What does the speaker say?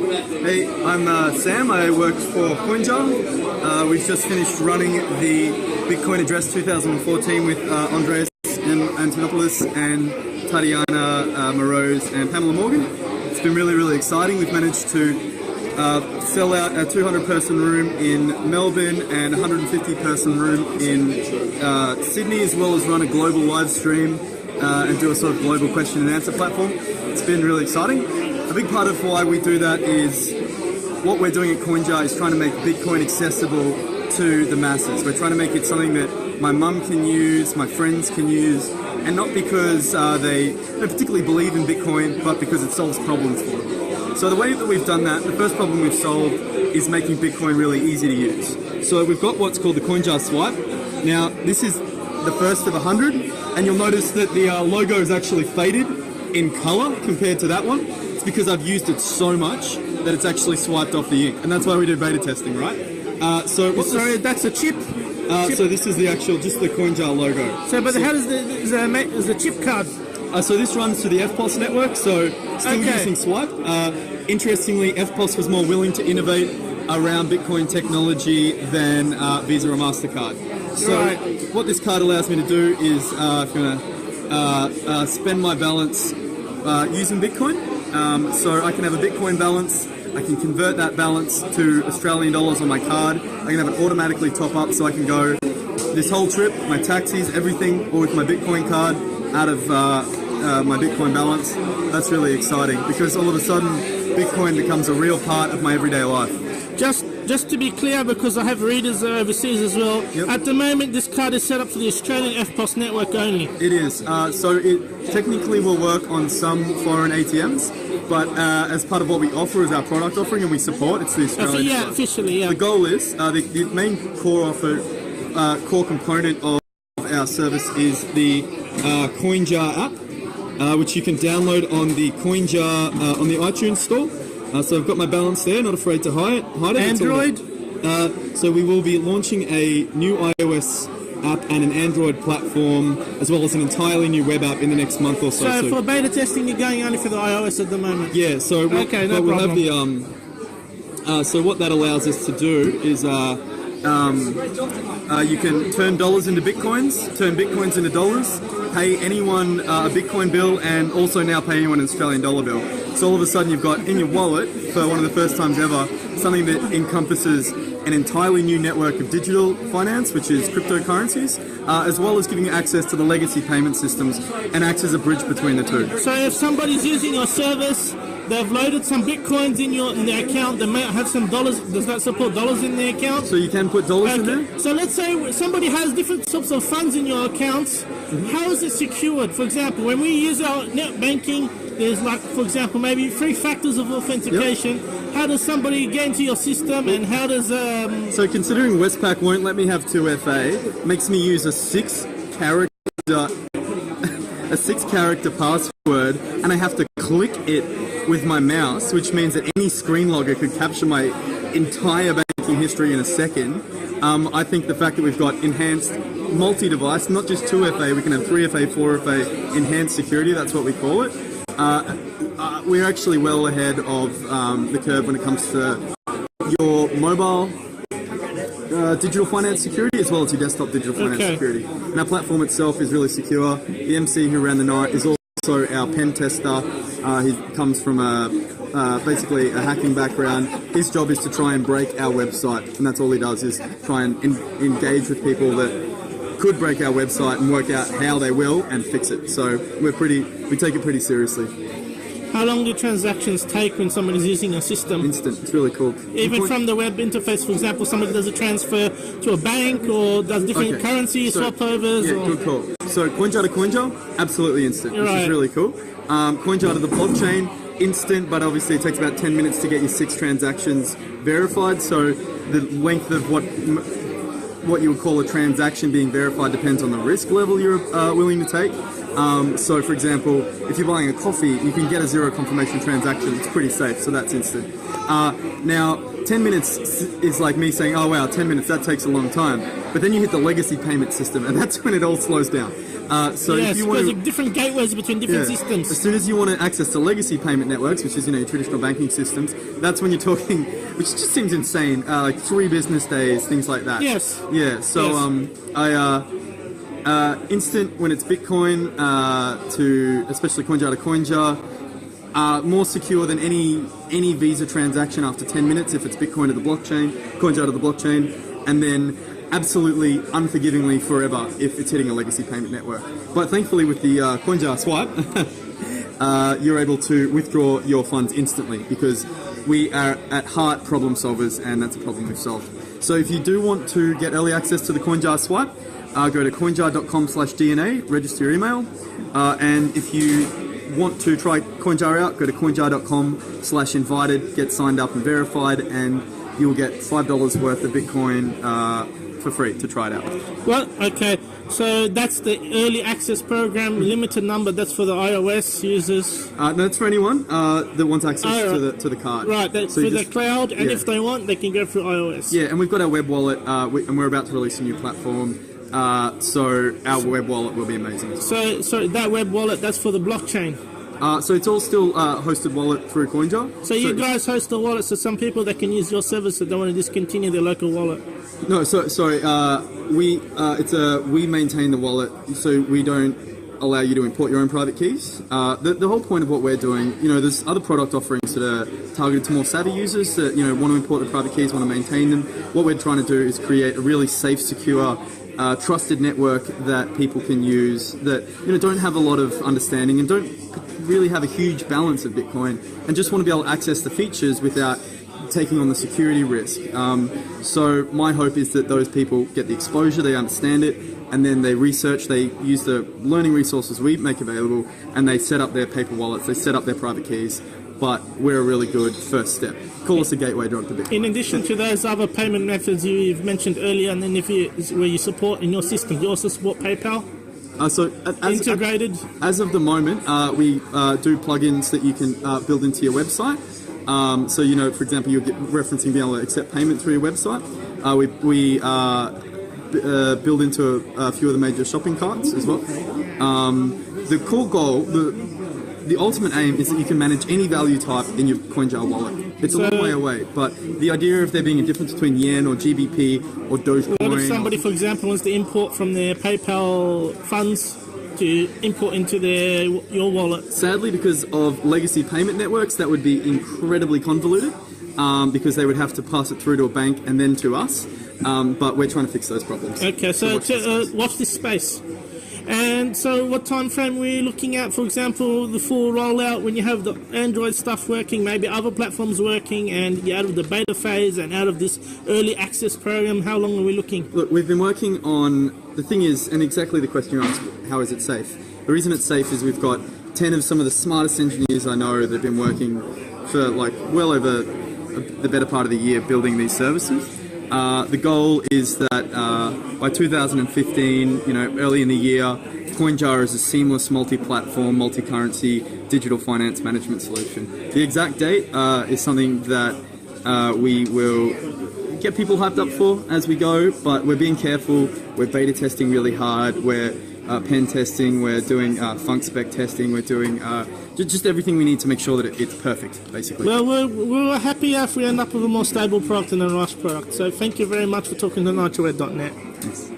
Hey, I'm Sam. I work for Coinjar. We've just finished running the Bitcoin Address 2014 with Andreas Antonopoulos and Tatiana Moroz and Pamela Morgan. It's been really exciting. We've managed to sell out a 200-person room in Melbourne and a 150-person room in Sydney, as well as run a global live stream and do a sort of global question and answer platform. It's been really exciting. A big part of why we do that is what we're doing at Coinjar is trying to make Bitcoin accessible to the masses. We're trying to make it something that my mum can use, my friends can use, and not because they particularly believe in Bitcoin, but because it solves problems for them. So the way that we've done that, the first problem we've solved is making Bitcoin really easy to use. So we've got what's called the Coinjar swipe. Now, this is the first of 100, and you'll notice that the logo is actually faded in color compared to that one. It's because I've used it so much that it's actually swiped off the ink, and that's why we do beta testing, right? Sorry, that's a chip. So this is the actual, just the Coinjar logo. So, but how does the chip card? So this runs through the FPOS network, so still using Swipe. Interestingly, FPOS was more willing to innovate around Bitcoin technology than Visa or MasterCard. So what this card allows me to do is spend my balance using Bitcoin. So I can have a Bitcoin balance, I can convert that balance to Australian dollars on my card, I can have it automatically top up so I can go this whole trip, my taxis, everything, all with my Bitcoin card out of my Bitcoin balance. That's really exciting because all of a sudden Bitcoin becomes a real part of my everyday life. Just to be clear, because I have readers overseas as well, at the moment this card is set up for the Australian FPOS network only. It is. So it technically will work on some foreign ATMs, but as part of what we offer is our product offering and we support, it's the Australian stuff. Officially, yeah. The goal is, the main core component of our service is the Coinjar app, which you can download on the Coinjar, on the iTunes store. So I've got my balance there, not afraid to hide it. Android? So we will be launching a new iOS app and an Android platform, as well as an entirely new web app in the next month or so. So for beta testing, you're going only for the iOS at the moment? Yeah, so we'll have the... so what that allows us to do is you can turn dollars into bitcoins, turn bitcoins into dollars, pay anyone a Bitcoin bill, and also now pay anyone an Australian dollar bill. So all of a sudden you've got in your wallet, for one of the first times ever, something that encompasses an entirely new network of digital finance, which is cryptocurrencies, as well as giving you access to the legacy payment systems and acts as a bridge between the two. So if somebody's using your service, they've loaded some bitcoins in their account, they may have some dollars. Does that support dollars in their account? So you can put dollars in there? So let's say somebody has different sorts of funds in your accounts. How is it secured? For example, when we use our net banking, there's like, for example, maybe 3 factors of authentication. Yep. How does somebody get into your system, and how does... So considering Westpac won't let me have 2FA, makes me use a 6-character password, and I have to click it with my mouse, which means that any screen logger could capture my entire banking history in a second. I think the fact that we've got enhanced multi-device, not just 2FA, we can have 3FA, 4FA, enhanced security, that's what we call it. We're actually well ahead of the curve when it comes to your mobile digital finance security, as well as your desktop digital finance security. And our platform itself is really secure. The MC who ran the night is also our pen tester. He comes from basically a hacking background. His job is to try and break our website, and that's all he does, is try and engage with people that could break our website and work out how they will and fix it. So we take it pretty seriously. How long do transactions take when somebody's using a system? Instant. It's really cool. Even from the web interface, for example, somebody does a transfer to a bank or does different currency swap overs? Yeah, good call. So Coinjar to Coinjar, absolutely instant, which is really cool. Coinjar to the blockchain, instant, but obviously it takes about 10 minutes to get your 6 transactions verified. So the length of what you would call a transaction being verified depends on the risk level you're willing to take. So for example, if you're buying a coffee, you can get a 0 confirmation transaction. It's pretty safe, so that's instant. Now, 10 minutes is like me saying, oh wow, 10 minutes, that takes a long time. But then you hit the legacy payment system, and that's when it all slows down. So Yes, if you because want there are different gateways between different as systems. soon as you want to access the legacy payment networks, which is your traditional banking systems, that's when you're talking, which just seems insane. Like 3 business days, things like that. Yes. Yeah. So instant when it's Bitcoin to especially Coinjar to Coinjar, more secure than any Visa transaction after 10 minutes if it's Bitcoin to the blockchain, Coinjar to the blockchain, and then absolutely unforgivingly forever if it's hitting a legacy payment network. But thankfully with the Coinjar swipe, you're able to withdraw your funds instantly because we are at heart problem solvers and that's a problem we've solved. So if you do want to get early access to the Coinjar swipe, go to coinjar.com/DNA, register your email, and if you want to try Coinjar out, go to coinjar.com/invited, get signed up and verified, and you'll get $5 worth of Bitcoin for free to try it out. Well, okay. So that's the early access program, limited number. That's for the iOS users. No, that's for anyone that wants access to the card. Right, that's So for the cloud, and if they want, they can go through iOS. Yeah, and we've got our web wallet, and we're about to release a new platform. So our web wallet will be amazing. So that web wallet, that's for the blockchain. So it's all still hosted wallet through Coinjar. So you guys host a wallet, so some people that can use your service that don't want to discontinue their local wallet. No, sorry. We maintain the wallet, so we don't allow you to import your own private keys. The whole point of what we're doing, there's other product offerings that are targeted to more savvy users that want to import the private keys, want to maintain them. What we're trying to do is create a really safe, secure, trusted network that people can use that don't have a lot of understanding and don't really have a huge balance of Bitcoin and just want to be able to access the features without taking on the security risk. So my hope is that those people get the exposure, they understand it, and then they research, they use the learning resources we make available, and they set up their paper wallets, they set up their private keys. But we're a really good first step. Call us a gateway drug to Bitcoin. In addition to those other payment methods you've mentioned earlier, and then where you support in your system, you also support PayPal? Integrated? As of the moment, we do plugins that you can build into your website. So, for example, you're referencing being able to accept payment through your website. We build into a few of the major shopping carts as well. The core goal, the ultimate aim is that you can manage any value type in your Coinjar wallet. It's a long way away, but the idea of there being a difference between yen or GBP or Dogecoin... What if somebody, for example, wants to import from their PayPal funds to import into your wallet? Sadly, because of legacy payment networks, that would be incredibly convoluted because they would have to pass it through to a bank and then to us, but we're trying to fix those problems. Okay, so watch this space. And so what time frame are we looking at, for example, the full rollout when you have the Android stuff working, maybe other platforms working, and you're out of the beta phase and out of this early access program? How long are we looking? Look, we've been working on, the thing is, and exactly the question you asked, how is it safe? The reason it's safe is we've got 10 of some of the smartest engineers I know that have been working for well over the better part of the year building these services. The goal is that by 2015, early in the year, Coinjar is a seamless multi-platform, multi-currency digital finance management solution. The exact date is something that we will get people hyped up for as we go, but we're being careful. We're beta testing really hard. We're pen testing. We're doing funk spec testing. We're doing just everything we need to make sure that it's perfect, basically. Well, we're happy if we end up with a more stable product and a nice product. So thank you very much for talking to nitroweb.net. Thanks.